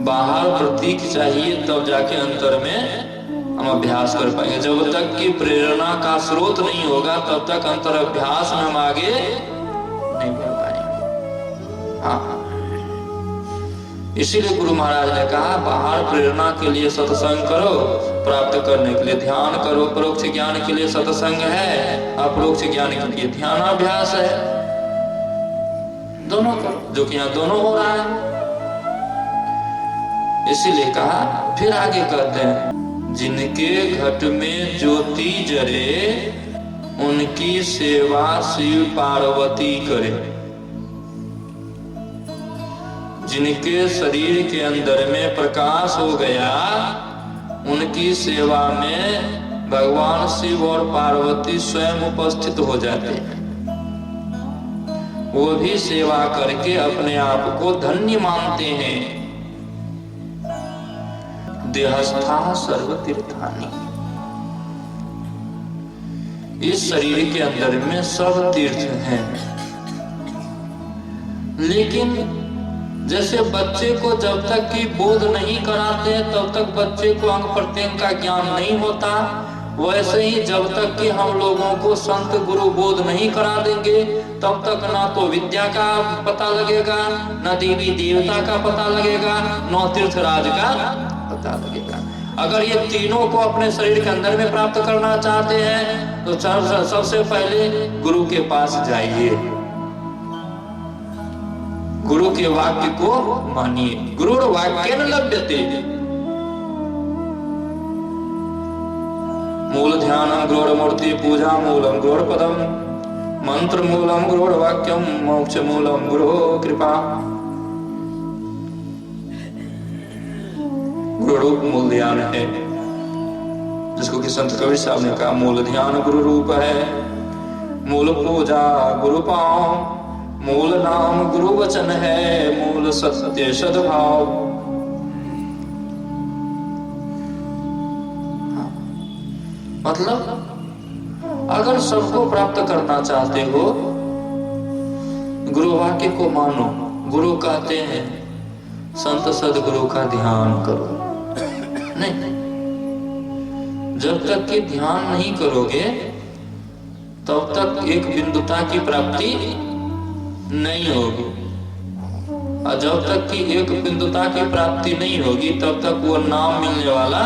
बाहर प्रतीक चाहिए, तब जाके अंतर में हम अभ्यास कर पाएंगे। जब तक कि प्रेरणा का स्रोत नहीं होगा तब तक अंतर अभ्यास में हम आगे नहीं बढ़ पाएंगे। हाँ, इसीलिए गुरु महाराज ने कहा बाहर प्रेरणा के लिए सत्संग करो, प्राप्त करने के लिए ध्यान करो। परोक्ष ज्ञान के लिए सत्संग है, अपरोक्ष ज्ञान के लिए ध्यानाभ्यास है। दोनों करो, जो कि यहाँ दोनों हो रहा है। इसीलिए कहा, फिर आगे कहते हैं, जिनके घट में ज्योति जरे उनकी सेवा शिव पार्वती करे। जिनके शरीर के अंदर में प्रकाश हो गया उनकी सेवा में भगवान शिव और पार्वती स्वयं उपस्थित हो जाते हैं। वो भी सेवा करके अपने आप को धन्य मानते हैं। देहस्था सर्व तीर्थानि, इस शरीर के अंदर में सब तीर्थ हैं। लेकिन जैसे बच्चे को जब तक कि बोध नहीं कराते तब तक बच्चे को अंग प्रत्यंग का ज्ञान नहीं होता, वैसे ही जब तक कि हम लोगों को संत गुरु बोध नहीं करा देंगे तब तक ना तो विद्या का पता लगेगा, ना देवी देवता का पता लगेगा, न तीर्थराज का पता लगेगा। अगर ये तीनों को अपने शरीर के अंदर में प्राप्त करना चाहते हैं तो सबसे पहले गुरु के पास जाइए, गुरु के वाक्य को मानिए। गुरु वाक्य न लभ्यते, मूल ध्यानम गृढ़ मूर्ति पूजा मूलम गृढ़ पदम, मंत्र मूलम गृढ़ वाक्यम, मोक्ष मूलम गृढ़ कृपा। गुरु रूप मूल ध्यान है, जिसको कि संत कबीर साहब ने कहा मूल ध्यान गुरु रूप है, मूल पूजा गुरु पाँव, मूल नाम गुरु वचन है, मूल सत्य सद्भाव। मतलब अगर सबको प्राप्त करना चाहते हो गुरु वाक्य को मानो। गुरु कहते हैं संत सदगुरु का ध्यान करो। नहीं, जब तक कि ध्यान नहीं करोगे तब तक एक बिंदुता की प्राप्ति नहीं होगी, और जब तक कि एक बिंदुता की प्राप्ति नहीं होगी तब तक वो नाम मिलने वाला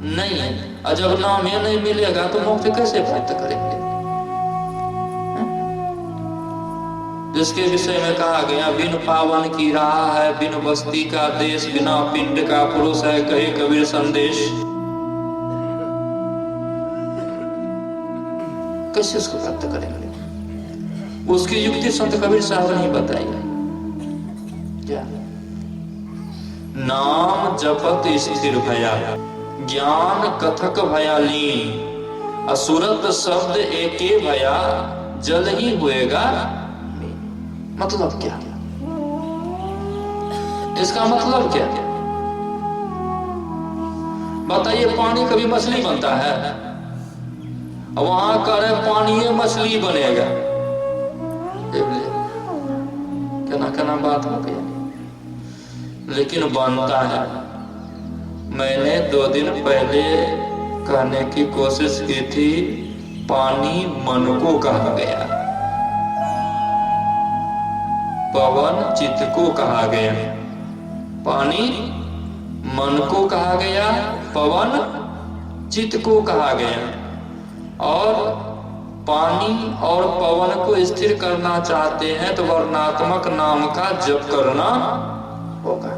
नहीं है। और जब नाम ये नहीं मिलेगा तो मोक्ष कैसे प्राप्त करेंगे? जिसके विषय में कहा गया, बिन पावन की राह है, बिन बस्ती का देश, बिना पिंड का पुरुष है, कहे कबीर संदेश। कैसे उसको प्राप्त करेंगे? उसकी युक्ति संत कबीर साहब ने बताई। क्या? नाम जपत स्थिर भया, ज्ञान कथक भया लीन, असुरत शब्द एके भया, जल ही होएगा। मतलब क्या? इसका मतलब क्या? बताइए, पानी कभी मछली बनता है? वहां करे पानी ये मछली बनेगा। कहना बात हो गया, लेकिन बनता है। मैंने 2 दिन पहले कहने की कोशिश की थी, पानी मन को कहा गया, पवन चित्त को कहा गया। पानी मन को कहा गया, पवन चित्त को कहा गया। और पानी और पवन को स्थिर करना चाहते हैं तो वर्णात्मक नाम का जप करना होगा।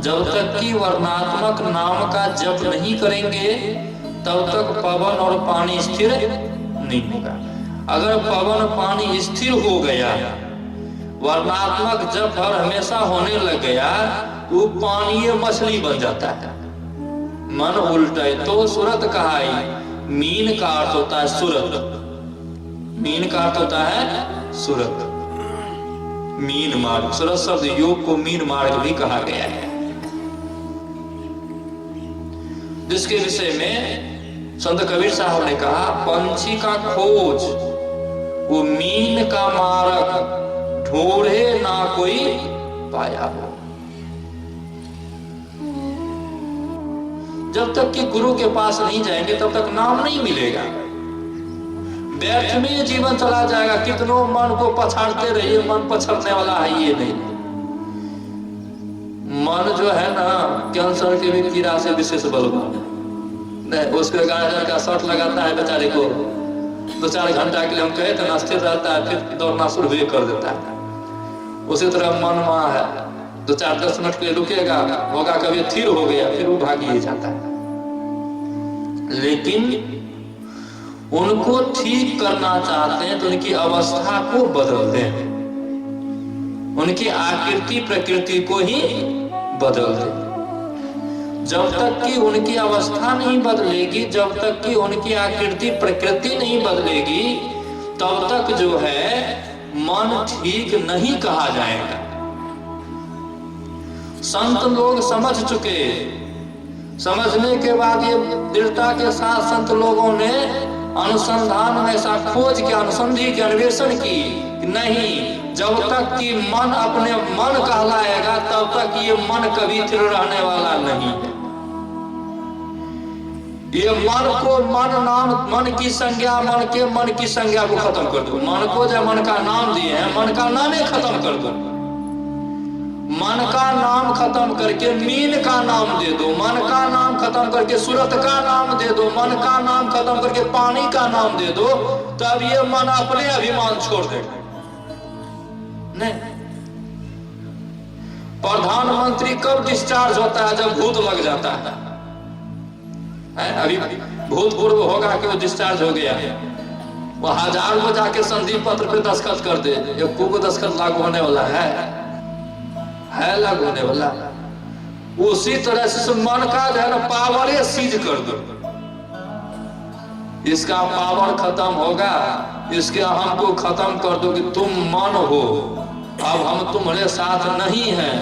जब तक कि वर्णात्मक नाम का जप नहीं करेंगे तब तक पवन और पानी स्थिर नहीं होगा। अगर पवन पानी स्थिर हो गया, वर्णात्मक जप हर हमेशा होने लग गया, वो पानी मछली बन जाता है। मन उल्टे तो सूरत कहा है। मीन का अर्थ होता है सूरत, मीन का अर्थ होता है सूरत, मीन मार्ग। सूरत शब्द योग को मीन मार्ग भी कहा गया है, जिसके विषय में संत कबीर साहब ने कहा, पंछी का खोज वो मीन का मार्ग, ढूंढे ना कोई पाया हो। जब तक कि गुरु के पास नहीं जाएंगे तब तक नाम नहीं मिलेगा। व्यर्थ में जीवन चला जाएगा। कितनों मन को पछाड़ते रहिए, मन पछड़ने वाला है ये नहीं। मन जो है ना, कैंसर के भी कीड़ा से विशेष बलवान नहीं। उसके गाजर का शॉट लगाता है बेचारे को, 2-4 घंटा के लिए हम कहे तो ना स्थिर रहता है, फिर दौड़ना शुरू भी कर देता है। उसी तरह मन वहां है, 2-4-10 मिनट के लिए रुकेगा, होगा कभी थिर हो गया, फिर वो भाग ही जाता है। लेकिन उनको ठीक करना चाहते हैं तो उनकी अवस्था को बदल दें, उनकी आकृति प्रकृति को ही बदल दें। जब तक कि उनकी अवस्था नहीं बदलेगी, जब तक कि उनकी आकृति प्रकृति नहीं बदलेगी, तब तक जो है मन ठीक नहीं कहा जाएगा। संत लोग समझ चुके, समझने के बाद ये दृढ़ता के साथ संत लोगों ने अनुसंधान में ऐसा खोज के अनुसंधि के अन्वेषण की, नहीं, जब तक कि मन अपने मन कहलाएगा तब तक ये मन कभी स्थिर रहने वाला नहीं है। ये मन को मन नाम, मन की संज्ञा, मन की संज्ञा को खत्म कर दो। मन को जो मन का नाम दिए हैं, मन का नाम ही खत्म कर दो। मन का नाम खत्म करके मीन का नाम दे दो, मन का नाम खत्म करके सूरत का नाम दे दो, मन का नाम खत्म करके पानी का नाम दे दो, तब ये मन अपने अभिमान छोड़ देगा। नहीं, प्रधानमंत्री कब डिस्चार्ज होता है? जब भूत लग जाता है। अभी भूतपूर्व होगा कि वो डिस्चार्ज हो गया, वो 1000 को जाके संदीप पत्र पे दस्तखत कर दे, एक को दस्तखत लागू होने वाला है लागू होने वाला। उसी तरह से मन का जो है ना पावर सीज कर दो, इसका पावर खत्म होगा, इसके अहम को खत्म कर दो कि तुम मन हो, अब हम तुम्हारे साथ नहीं हैं,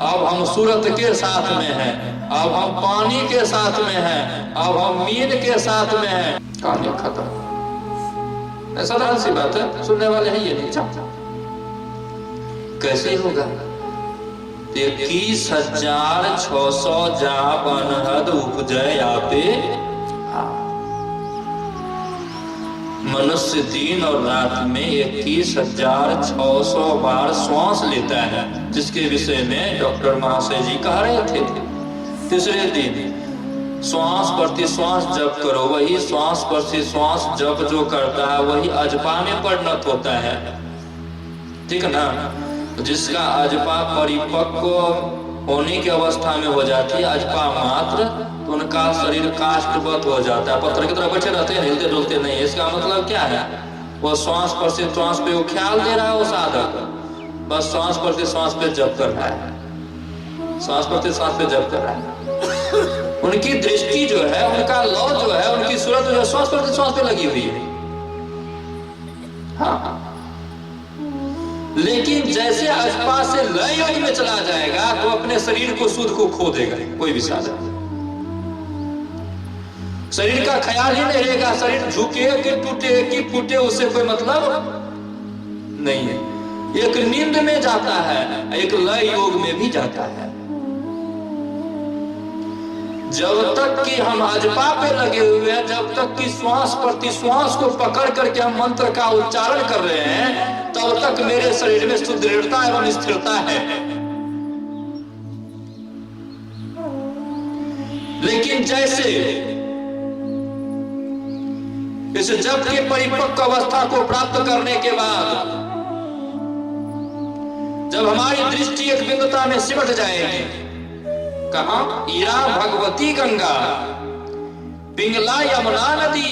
अब हम सूरत के साथ में हैं, अब हम पानी के साथ में हैं, अब हम मीन के साथ में हैं। कहानी खत्म। ऐसा साधारण सी बात है, सुनने वाले हैं ये नहीं चाहता। कैसे होगा? 21,600 जा बनहद उपजय आपे। मनुष्य दिन और रात में 21,600 बार श्वास लेता है, जिसके विषय में डॉक्टर महाशय जी कह रहे थे। तीसरे दिन श्वास प्रति श्वास जप करो, वही श्वास प्रति श्वास जप जो करता है वही अजपा में परिणत होता है। ठीक है ना? जिसका अजपा परिपक्व होने की अवस्था में हो जाती है, अजपा मात्र, तो उनका शरीर काष्ठवत हो जाता है, पत्थर की तरह बैठे रहते हैं, हिलते डुलते नहीं। इसका मतलब क्या है? वो श्वास पर से श्वास पे वो ख्याल दे रहा है, वो साधक बस श्वास पर से श्वास पे जप कर रहा है, श्वास पर से श्वास पे जप कर रहा है। उनकी दृष्टि जो है, उनका लौ जो है, उनकी सूरत जो है श्वास पर से श्वास पे लगी हुई है। हाँ, लेकिन जैसे अजपा से लय योग में चला जाएगा तो अपने शरीर को शुद्ध को खो देगा कोई भी साधक। शरीर का ख्याल ही नहीं रहेगा, शरीर झुके कि टूटे कि फूटे उससे कोई मतलब नहीं है। एक नींद में जाता है, एक लय योग में भी जाता है। जब तक कि हम अजपा पे लगे हुए हैं, जब तक कि श्वास प्रति श्वास को पकड़ करके हम मंत्र का उच्चारण कर रहे हैं, तब तक मेरे शरीर में सुदृढ़ता एवं स्थिरता है। लेकिन जैसे इस जप के परिपक्व अवस्था को प्राप्त करने के बाद जब हमारी दृष्टि एक बिंदुता में सिमट जाएगी, कहां? ईरा भगवती गंगा, पिंगला यमुना नदी,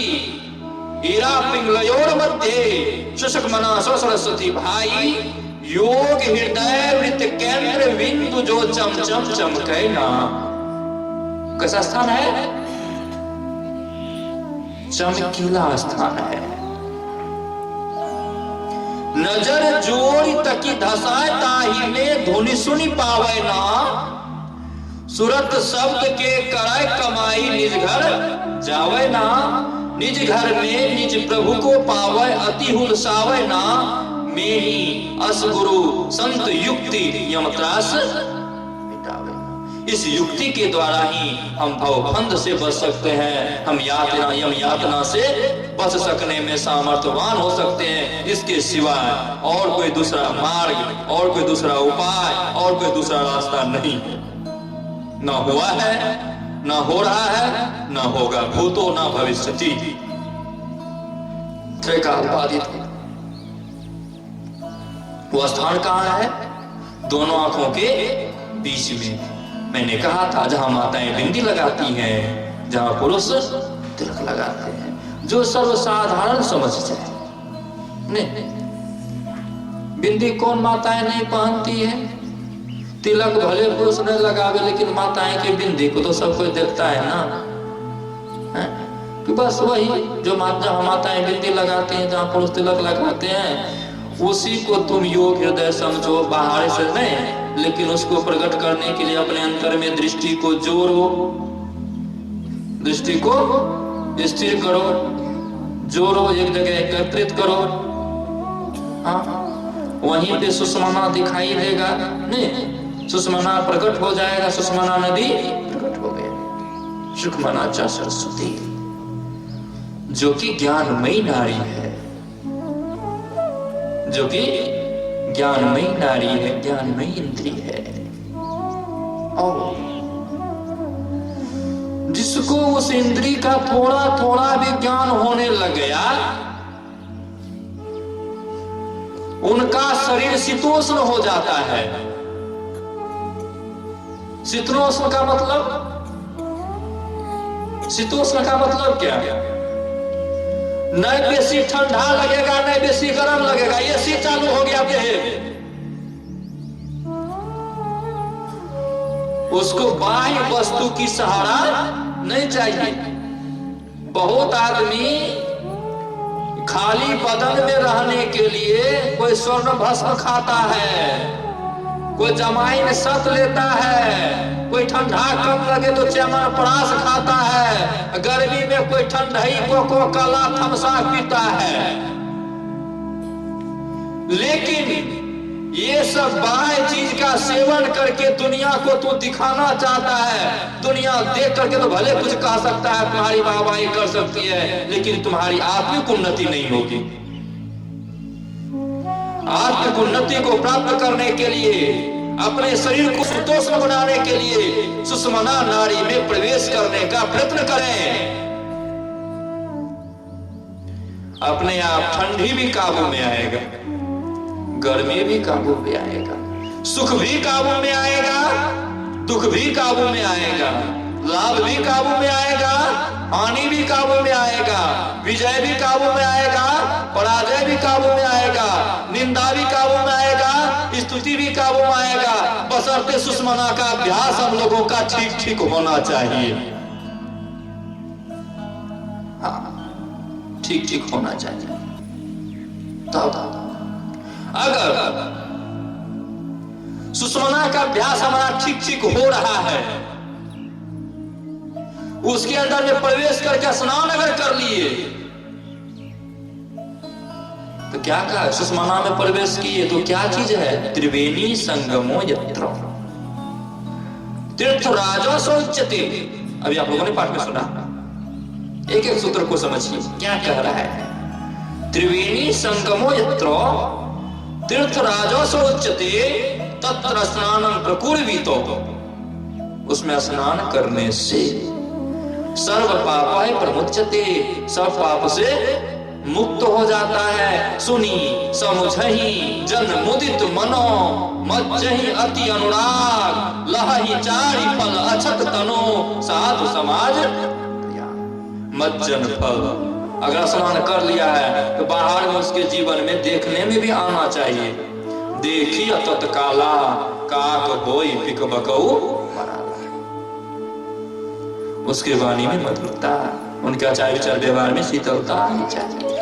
ईरा पिंगलयोर मध्य शुष्कमना सरस्वती भाई, योग हृदय वृत्त केंद्र बिंदु जो चम चम चमके ना। कैसा स्थान है? चमकीला स्थान है। नजर जोड़ी तकी धसाए ताही में धुनि सुनी पावे ना, सूरत शब्द के कराय कमाई निज घर जावे ना, निज घर में निज प्रभु को पावे अति हुलसावे ना, में ही अस गुरु संत युक्ति यम त्रास मिटावे। इस युक्ति के द्वारा ही हम भवबंध से बच सकते हैं, हम यम यातना से बच सकने में सामर्थ्यवान हो सकते हैं। इसके सिवाय और कोई दूसरा मार्ग, और कोई दूसरा उपाय, और कोई दूसरा रास्ता नहीं है। ना हुआ है, ना हो रहा है, ना होगा, भूतो ना भविष्यति। त्रिकाल बाधित वो स्थान कहाँ है? दोनों आंखों के बीच में। मैंने कहा था जहां माताएं बिंदी लगाती हैं, जहां पुरुष तिलक लगाते हैं, जो सर्वसाधारण समझ जाए। नहीं, बिंदी कौन माताएं नहीं पहनती है? तिलक भले पुरुष नहीं लगावे, लेकिन माताएं की बिंदी को तो सब कोई देखता है ना, है? कि बस वही जो जहां माताएं बिंदी लगाते हैं, जहां पुरुष तिलक लगाते हैं, उसी को तुम योग हृदय समझो, बाहर से नहीं, लेकिन उसको प्रकट करने के लिए अपने अंतर में दृष्टि को जोड़ो, दृष्टि को स्थिर करो, जोड़ो, एक जगह एकत्रित करो। हाँ, वहीं पे सुषमना दिखाई देगा, नहीं, सुषमना प्रकट हो जाएगा। सुषमना नदी प्रकट हो गया। सुषमना च सरस्वती, जो कि ज्ञानमयी नारी है, जो कि ज्ञानमयी नारी है, ज्ञानमयी इंद्री है। और जिसको उस इंद्री का थोड़ा थोड़ा भी ज्ञान होने लग गया, उनका शरीर शीतोष्ण हो जाता है। शीतोष्ण का मतलब, शीतोष्ण का मतलब क्या है? नहीं बेसी ठंडा लगेगा, नहीं बेसी गर्म लगेगा, एसी चालू हो गया देह। उसको बाह्य वस्तु की सहारा नहीं चाहिए। बहुत आदमी खाली बदन में रहने के लिए कोई स्वर्ण भस्म खाता है, कोई जमाइन सत लेता है, कोई ठंडा कम लगे तो चमन परास खाता है, गर्मी में कोई ठंडाई कोको काला थमसा पीता है। लेकिन ये सब बाह्य चीज का सेवन करके दुनिया को तू दिखाना चाहता है। दुनिया देख करके तो भले कुछ कह सकता है, तुम्हारी वाहवाही कर सकती है, लेकिन तुम्हारी आत्मिक उन्नति नहीं होगी। आत्मिक उन्नति को प्राप्त करने के लिए, अपने शरीर को सुतोष्ण बनाने के लिए सुषमना नाड़ी में प्रवेश करने का प्रयत्न करें। अपने आप ठंडी भी काबू में आएगा, गर्मी भी काबू में आएगा, सुख भी काबू में आएगा, दुख भी काबू में आएगा, लाभ भी काबू में आएगा, हानि भी काबू में आएगा, विजय भी काबू में आएगा, पराजय भी काबू में आएगा, निंदा भी काबू में आएगा, स्तुति भी काबू में आएगा। बशर्ते सुषमना का अभ्यास हम लोगों का ठीक ठीक होना चाहिए। हाँ, ठीक ठीक होना चाहिए। तब अगर सुषमना का अभ्यास हमारा ठीक ठीक हो रहा है, उसके अंदर में प्रवेश करके स्नान अगर कर लिए, तो क्या कहा? सुषमना में प्रवेश किए तो क्या चीज है? त्रिवेणी संगमो यत्र तीर्थराजो शौच्यते। अभी आप लोगों ने पाठ में सुना, एक एक सूत्र को समझिए क्या कह रहा है। त्रिवेणी संगमो यत्र तीर्थराजो शौच्यते तत्र स्नानं प्रकुर्वीतो। उसमें स्नान करने से सर्व पापाय प्रमुच्यते, सब पाप से मुक्त हो जाता है। सुनी समुझहि जन मुदित मनो, मज्जहि अति अनुराग, लहहि चारि फल अछत तनो, साधु समाज मज्जन फल। अगर स्नान कर लिया है तो बाहर में उसके जीवन में देखने में भी आना चाहिए। देखिए तत्काला काक होई पिक बकऊ, उसके वाणी में मधुरता, उनके आचार विचार व्यवहार में शीतलता आनी चाहिए।